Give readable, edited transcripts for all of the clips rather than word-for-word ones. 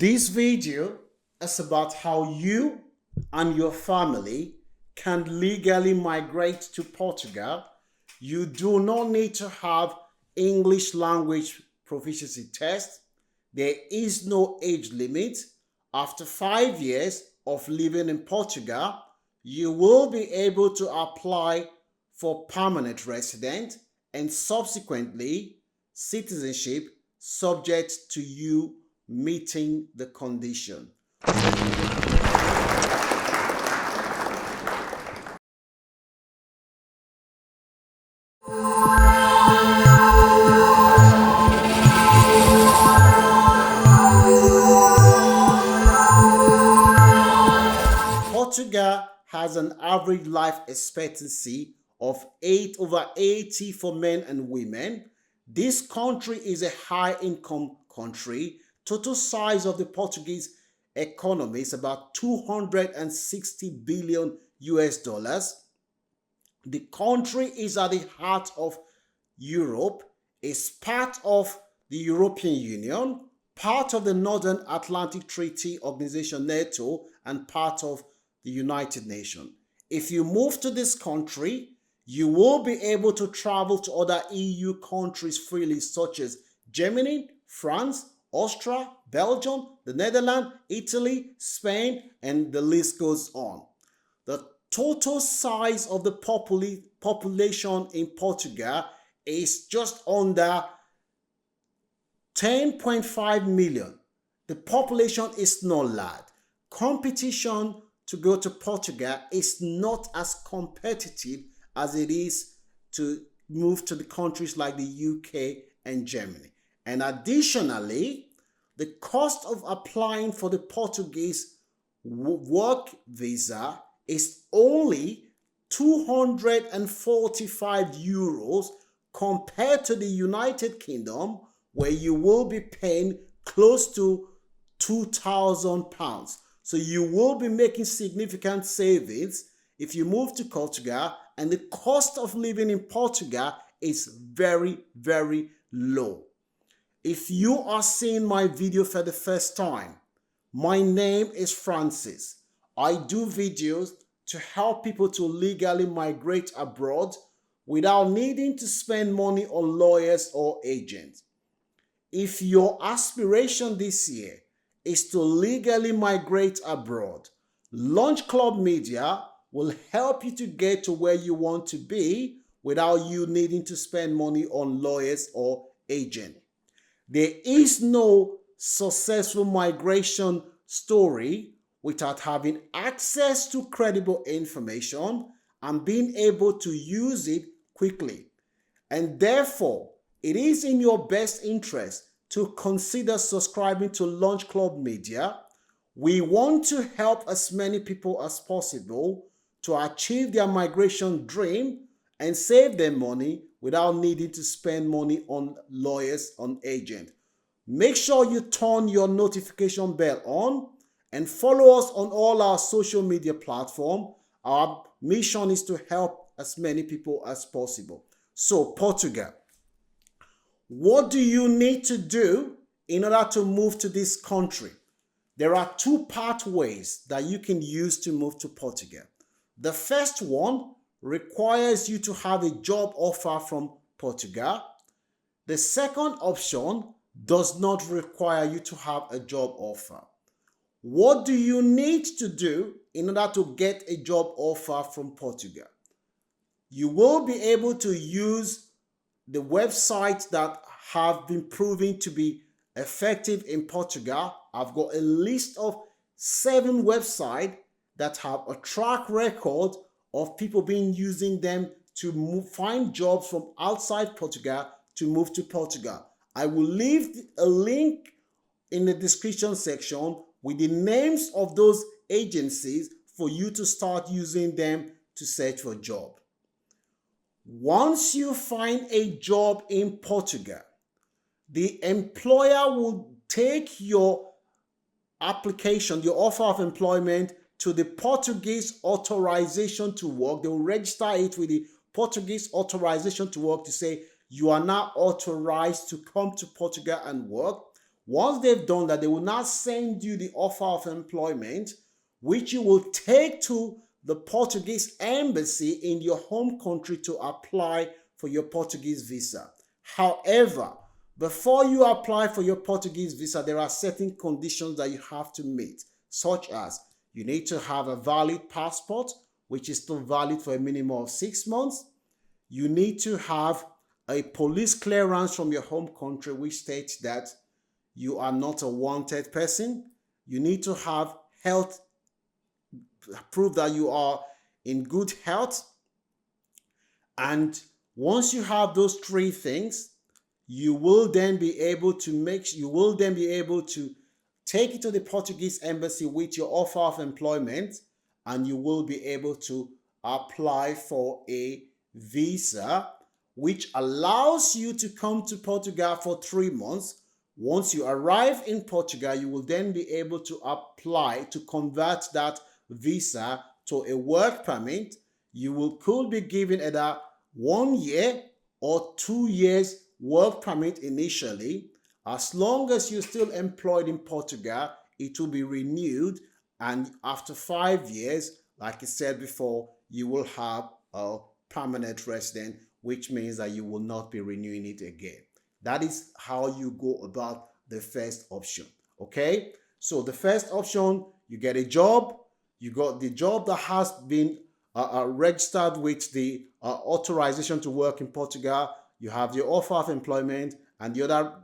This video is about how you and your family can legally migrate to Portugal. You do not need to have English language proficiency test. There is no age limit. After 5 years of living in Portugal, you will be able to apply for permanent resident and subsequently citizenship subject to you meeting the condition. Portugal has an average life expectancy of 8/80 for men and women. This country is a high-income country. Total size of the Portuguese economy is about 260 billion US dollars. The country is at the heart of Europe, is part of the European Union, part of the Northern Atlantic Treaty Organization NATO, and part of the United Nations. If you move to this country, you will be able to travel to other EU countries freely, such as Germany, France, Austria, Belgium, the Netherlands, Italy, Spain, and the list goes on. The total size of the population in Portugal is just under 10.5 million. The population is not large. Competition to go to Portugal is not as competitive as it is to move to the countries like the UK and Germany. And additionally, the cost of applying for the Portuguese work visa is only 245 euros compared to the United Kingdom, where you will be paying close to £2,000. So you will be making significant savings if you move to Portugal, and the cost of living in Portugal is very, very low. If you are seeing my video for the first time, my name is Francis. I do videos to help people to legally migrate abroad without needing to spend money on lawyers or agents. If your aspiration this year is to legally migrate abroad, Launch Club Media will help you to get to where you want to be without you needing to spend money on lawyers or agents. There is no successful migration story without having access to credible information and being able to use it quickly. And therefore, it is in your best interest to consider subscribing to Launch Club Media. We want to help as many people as possible to achieve their migration dream and save them money without needing to spend money on lawyers, on agents. Make sure you turn your notification bell on and follow us on all our social media platforms. Our mission is to help as many people as possible. So, Portugal, what do you need to do in order to move to this country? There are two pathways that you can use to move to Portugal. The first one requires you to have a job offer from Portugal. The second option does not require you to have a job offer. What do you need to do in order to get a job offer from Portugal? You will be able to use the websites that have been proven to be effective in Portugal. I've got a list of 7 websites that have a track record of people using them to find jobs from outside Portugal to move to Portugal. I will leave a link in the description section with the names of those agencies for you to start using them to search for a job. Once you find a job in Portugal, the employer will take your application, your offer of employment, to the Portuguese authorization to work. They will register it with the Portuguese authorization to work to say you are now authorized to come to Portugal and work. Once they've done that, they will now send you the offer of employment, which you will take to the Portuguese embassy in your home country to apply for your Portuguese visa. However, before you apply for your Portuguese visa, there are certain conditions that you have to meet, such as you need to have a valid passport, which is still valid for a minimum of 6 months. You need to have a police clearance from your home country, which states that you are not a wanted person. You need to have health proof that you are in good health. And once you have those three things, you will then be able to take it to the Portuguese embassy with your offer of employment, and you will be able to apply for a visa which allows you to come to Portugal for 3 months. Once you arrive in Portugal, you will then be able to apply to convert that visa to a work permit. You could be given either 1 year or 2 years work permit initially. As long as you're still employed in Portugal, it will be renewed, and after 5 years, like I said before, you will have a permanent resident, which means that you will not be renewing it again. That is how you go about the first option. Okay, so the first option, you get a job. You got the job that has been registered with the authorization to work in Portugal. You have your offer of employment, and the other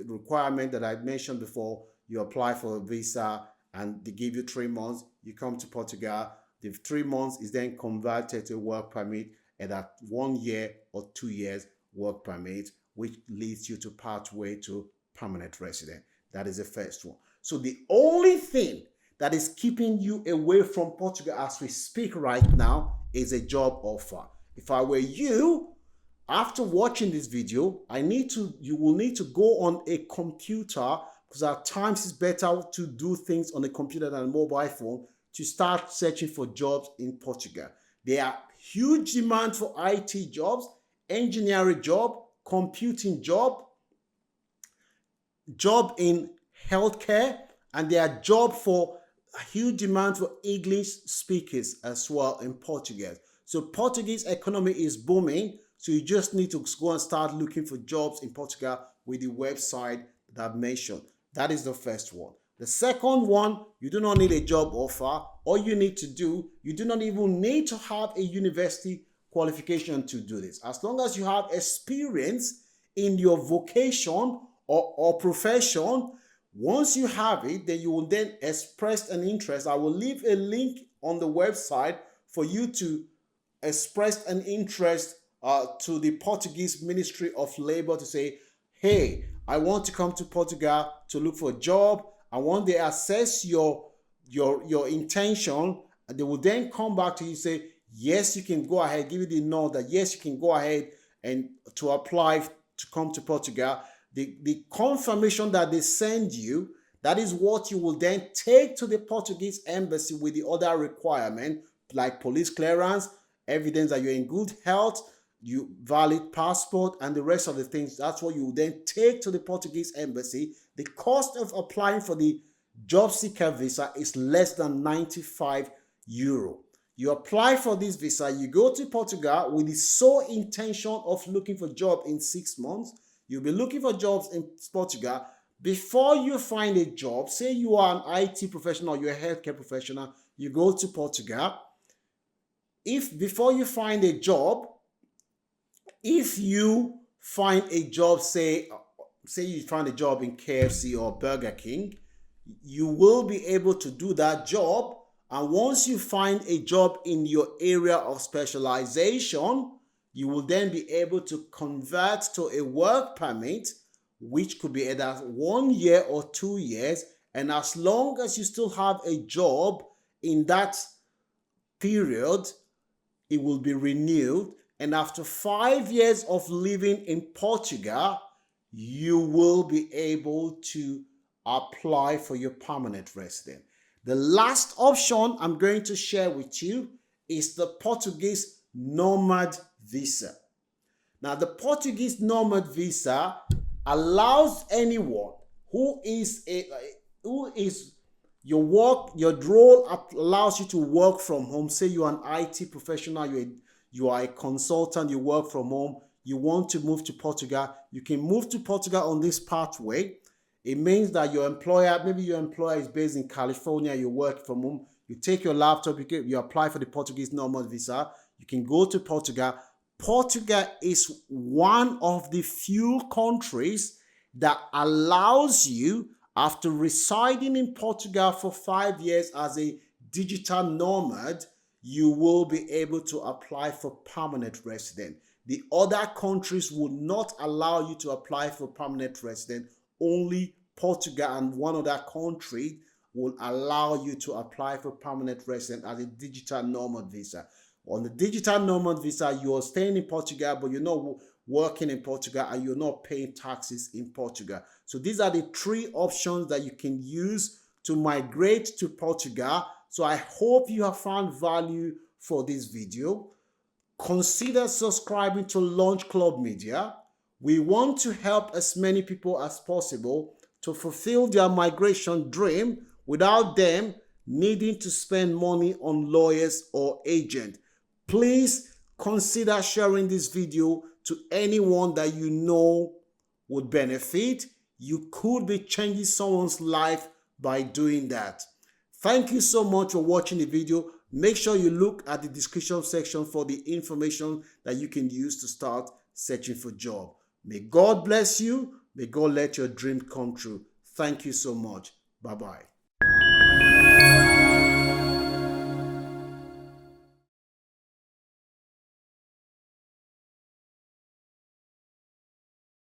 requirement that I mentioned before, you apply for a visa and they give you 3 months. You come to Portugal. The 3 months is then converted to a work permit, and that 1 year or 2 years work permit, which leads you to pathway to permanent resident. That is the first one. So the only thing that is keeping you away from Portugal as we speak right now is a job offer. If I were you, after watching this video, you will need to go on a computer, because at times it's better to do things on a computer than a mobile phone, to start searching for jobs in Portugal. There are huge demand for IT jobs, engineering job, computing job in healthcare, and there are jobs for a huge demand for English speakers as well in Portugal. So Portuguese economy is booming. So you just need to go and start looking for jobs in Portugal with the website that I've mentioned. That is the first one. The second one, you do not need a job offer. All you need to do, you do not even need to have a university qualification to do this. As long as you have experience in your vocation or profession, once you have it, then you will then express an interest. I will leave a link on the website for you to express an interest to the Portuguese Ministry of Labor to say, hey, I want to come to Portugal to look for a job. I want to assess your intention, and they will then come back to you and say, yes, you can go ahead, give you the nod that yes, you can go ahead and to apply to come to Portugal. The confirmation that they send you, that is what you will then take to the Portuguese embassy with the other requirement, like police clearance, evidence that you're in good health, you valid passport, and the rest of the things. That's what you will then take to the Portuguese embassy. The cost of applying for the job seeker visa is less than 95 euro. You apply for this visa, you go to Portugal with the sole intention of looking for a job in 6 months. You'll be looking for jobs in Portugal. Before you find a job, say you are an IT professional, you're a healthcare professional, you go to Portugal. Before you find a job, if you find a job, say you find a job in KFC or Burger King, you will be able to do that job. And once you find a job in your area of specialization, you will then be able to convert to a work permit, which could be either 1 year or 2 years. And as long as you still have a job in that period, it will be renewed. And after 5 years of living in Portugal, you will be able to apply for your permanent residence. The last option I'm going to share with you is the Portuguese nomad visa. Now, the Portuguese nomad visa allows anyone who is your role allows you to work from home. Say you're an IT professional, you are a consultant, you work from home, you want to move to Portugal, you can move to Portugal on this pathway. It means that maybe your employer is based in California, you work from home, you take your laptop, you apply for the Portuguese normal visa, you can go to Portugal. Portugal is one of the few countries that allows you, after residing in Portugal for 5 years as a digital nomad, you will be able to apply for permanent resident. The other countries will not allow you to apply for permanent resident. Only Portugal and one other country will allow you to apply for permanent resident as a digital nomad visa. On the digital nomad visa, you are staying in Portugal, but you're not working in Portugal and you're not paying taxes in Portugal. So these are the 3 options that you can use to migrate to Portugal. So I hope you have found value for this video. Consider subscribing to Launch Club Media. We want to help as many people as possible to fulfill their migration dream without them needing to spend money on lawyers or agents. Please consider sharing this video to anyone that you know would benefit. You could be changing someone's life by doing that. Thank you so much for watching the video. Make sure you look at the description section for the information that you can use to start searching for a job. May God bless you. May God let your dream come true. Thank you so much. Bye-bye.